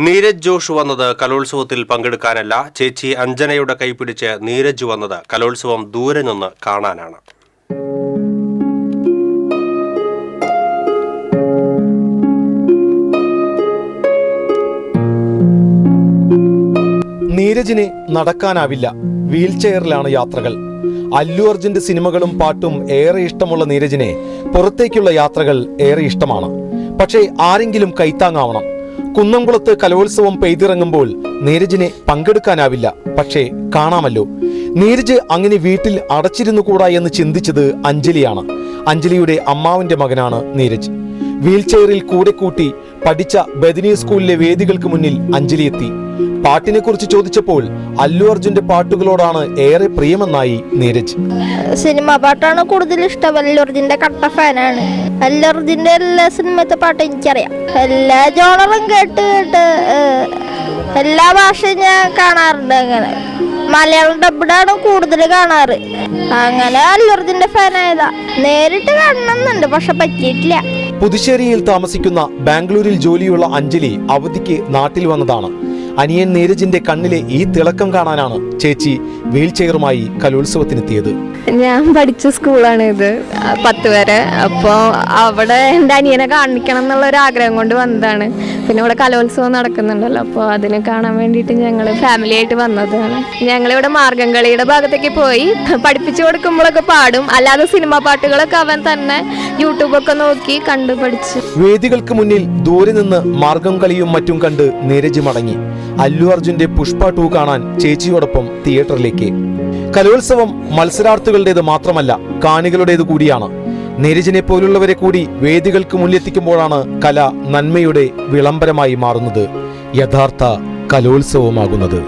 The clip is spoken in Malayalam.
നീരജ് ജോഷ് വന്നത് കലോത്സവത്തിൽ പങ്കെടുക്കാനല്ല, ചേച്ചി അഞ്ജനയുടെ കൈപിടിച്ച് നീരജ് വന്നത് കലോത്സവം ദൂരെ നിന്ന് കാണാനാണ്. നീരജിന് നടക്കാനാവില്ല, വീൽ ചെയറിലാണ് യാത്രകൾ. അല്ലു അർജുന്റെ സിനിമകളും പാട്ടും ഏറെ ഇഷ്ടമുള്ള നീരജിനെ പുറത്തേക്കുള്ള യാത്രകൾ ഏറെ ഇഷ്ടമാണ്. പക്ഷേ ആരെങ്കിലും കൈത്താങ്ങാവണം. കുന്നംകുളത്ത് കലോത്സവം പെയ്തിറങ്ങുമ്പോൾ നീരജിനെ പങ്കെടുക്കാനാവില്ല, പക്ഷേ കാണാമല്ലോ. നീരജ് അങ്ങനെ വീട്ടിൽ അടച്ചിരുന്നു കൂടാ എന്ന് ചിന്തിച്ചത് അഞ്ജലിയാണ്. അഞ്ജലിയുടെ അമ്മാവന്റെ മകനാണ് നീരജ്. വീൽ ചെയറിൽ കൂടെ കൂട്ടി പഠിച്ച ബദനി സ്കൂളിലെ വേദികൾക്ക് മുന്നിൽ അഞ്ജലി എത്തി. പാട്ടിനെ കുറിച്ച് ചോദിച്ചപ്പോൾ അല്ലു അർജുന്റെ പാട്ടുകളോടാണ് ഏറെ പ്രിയമെന്നായി നീരജ്. സിനിമ പാട്ടാണ് കൂടുതൽ ഇഷ്ടം. അല്ലു അർജുന്റെ കട്ട ഫാനാണ്. അല്ലു അർജുന്റെ എല്ലാ സിനിമത്തെ പാട്ടും എനിക്കറിയാം. എല്ലാ ജോണറും കേട്ട് എല്ലാ ഭാഷയും ഞാൻ കാണാറുണ്ട്. അങ്ങനെ മലയാളം ഡബ്ബാണ് കൂടുതൽ കാണാറ്. അങ്ങനെ അല്ലു അർജുന്റെ ഫാനായതാ. നേരിട്ട് കാണണമെന്നുണ്ട്, പക്ഷെ പറ്റിയിട്ടില്ല. പുതുശ്ശേരിയിൽ താമസിക്കുന്ന ബാംഗ്ലൂരിൽ ജോലിയുള്ള അഞ്ജലി അവധിക്ക് നാട്ടിൽ വന്നതാണ്. അനിയൻ നീരജിന്റെ കണ്ണിലെ ഈ തിളക്കം കാണാനാണ് ചേച്ചി വീൽ ചെയറുമായി കലോത്സവത്തിനെത്തിയത്. ഞാൻ പഠിച്ച സ്കൂളാണ് ഇത്, 10 വരെ. അപ്പോൾ അവിടെ എൻ്റെ അനിയനെ കാണിക്കണം എന്നുള്ള ഒരു ആഗ്രഹം കൊണ്ട് വന്നതാണ്. പിന്നെ ഇവിടെ കലോത്സവം നടക്കുന്നുണ്ടല്ലോ, അപ്പോൾ അതിനെ കാണാൻ വേണ്ടിയിട്ട് ഞങ്ങൾ ഫാമിലി ആയിട്ട് വന്നതാണ്. ഞങ്ങളിവിടെ മാർഗംകളിയുടെ ഭാഗത്തേക്ക് പോയി പഠിപ്പിച്ചു കൊടുക്കുമ്പോഴൊക്കെ പാടും. അല്ലാതെ സിനിമ പാട്ടുകളൊക്കെ അവൻ തന്നെ യൂട്യൂബൊക്കെ നോക്കി കണ്ടു പഠിച്ചു. വേദികൾക്ക് മുന്നിൽ ദൂരെ നിന്ന് മാർഗം കളിയും മറ്റും കണ്ട് നീരജ് മടങ്ങി. അല്ലു അർജുന്റെ പുഷ്പ 2 കാണാൻ ചേച്ചിയോടൊപ്പം തിയേറ്ററിലേക്ക്. കലോത്സവം മത്സരാർത്ഥികളുടേത് മാത്രമല്ല, കാണികളുടേത് കൂടിയാണ്. നീരജിനെ പോലുള്ളവരെ കൂടി വേദികൾക്ക് മുന്നിലെത്തിക്കുമ്പോഴാണ് കല നന്മയുടെ വിളംബരമായി മാറുന്നത്, യഥാർത്ഥ കലോത്സവമാകുന്നത്.